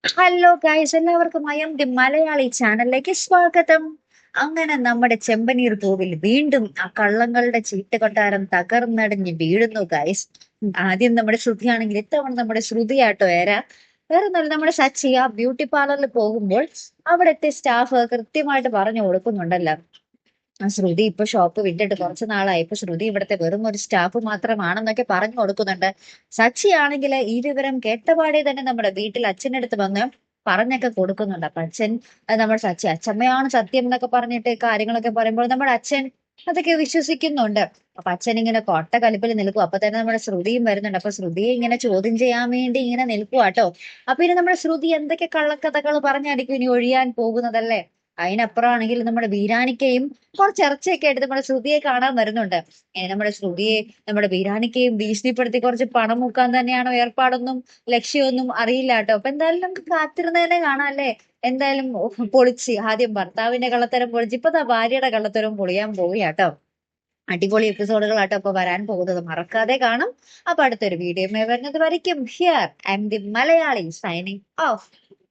Hello guys, എല്ലാവർക്കും the Malayali ചാനലിലേക്ക് സ്വാഗതം. അങ്ങനെ നമ്മുടെ ചെമ്പനീർ പൂവിൽ വീണ്ടും ആ കള്ളങ്ങളുടെ ചീട്ടുകൊട്ടാരം തകർന്നടിഞ്ഞ് വീഴുന്നു ഗൈസ്. ആദ്യം നമ്മുടെ ശ്രുതിയാണെങ്കിൽ ഇത്തവണ നമ്മുടെ ശ്രുതിയാട്ടോ വേറെ ഒന്നുമല്ല, നമ്മുടെ സച്ചി ആ ബ്യൂട്ടി പാർലറിൽ പോകുമ്പോൾ അവിടുത്തെ സ്റ്റാഫ് കൃത്യമായിട്ട് പറഞ്ഞു കൊടുക്കുന്നുണ്ടല്ലോ. ശ്രുതി ഇപ്പൊ ഷോപ്പ് വിട്ടിട്ട് കുറച്ച് നാളായി, ഇപ്പൊ ശ്രുതി ഇവിടുത്തെ വെറും ഒരു സ്റ്റാഫ് മാത്രമാണെന്നൊക്കെ പറഞ്ഞു കൊടുക്കുന്നുണ്ട്. സച്ചി ആണെങ്കിൽ ഈ വിവരം കേട്ടപാടെ തന്നെ നമ്മുടെ വീട്ടിൽ അച്ഛനടുത്ത് വന്ന് പറഞ്ഞൊക്കെ കൊടുക്കുന്നുണ്ട്. അപ്പൊ അച്ഛൻ നമ്മുടെ അച്ഛമ്മയാണ് സത്യം എന്നൊക്കെ പറഞ്ഞിട്ട് കാര്യങ്ങളൊക്കെ പറയുമ്പോൾ നമ്മുടെ അച്ഛൻ അതൊക്കെ വിശ്വസിക്കുന്നുണ്ട്. അപ്പൊ അച്ഛൻ ഇങ്ങനെ കൊട്ട കലിപ്പിൽ നിൽക്കും. അപ്പൊ തന്നെ നമ്മുടെ ശ്രുതിയും വരുന്നുണ്ട്. അപ്പൊ ശ്രുതിയെ ഇങ്ങനെ ചോദ്യം ചെയ്യാൻ വേണ്ടി ഇങ്ങനെ നിൽക്കുവാട്ടോ. അപ്പൊ ഇനി നമ്മുടെ ശ്രുതി എന്തൊക്കെ കള്ളക്കഥകൾ പറഞ്ഞായിരിക്കും ഇനി ഒഴിയാൻ പോകുന്നതല്ലേ. അതിനപ്പുറമാണെങ്കിൽ നമ്മുടെ വീരാനിക്കയും കുറച്ച് ഇറച്ചിയൊക്കെ എടുത്ത് നമ്മുടെ ശ്രുതിയെ കാണാൻ വരുന്നുണ്ട്. നമ്മുടെ ശ്രുതിയെ നമ്മുടെ വീരാനിക്കയും ഭീഷണിപ്പെടുത്തി കുറച്ച് പണം മുക്കാൻ തന്നെയാണോ ഏർപ്പാടൊന്നും ലക്ഷ്യമൊന്നും അറിയില്ല കേട്ടോ. അപ്പൊ എന്തായാലും നമുക്ക് കാത്തിരുന്ന് തന്നെ കാണാം അല്ലേ. എന്തായാലും പൊളിച്ച് ആദ്യം ഭർത്താവിന്റെ കള്ളത്തരം പൊളിച്ച് ഇപ്പൊ ഭാര്യയുടെ കള്ളത്തരം പൊളിയാൻ പോവുകയാട്ടോ. അടിപൊളി എപ്പിസോഡുകളാട്ടോ അപ്പൊ വരാൻ പോകുന്നത്, മറക്കാതെ കാണും. അപ്പൊ അടുത്തൊരു വീഡിയോ വരുന്നത് വരയ്ക്കും. Here I M the Malayali signing off.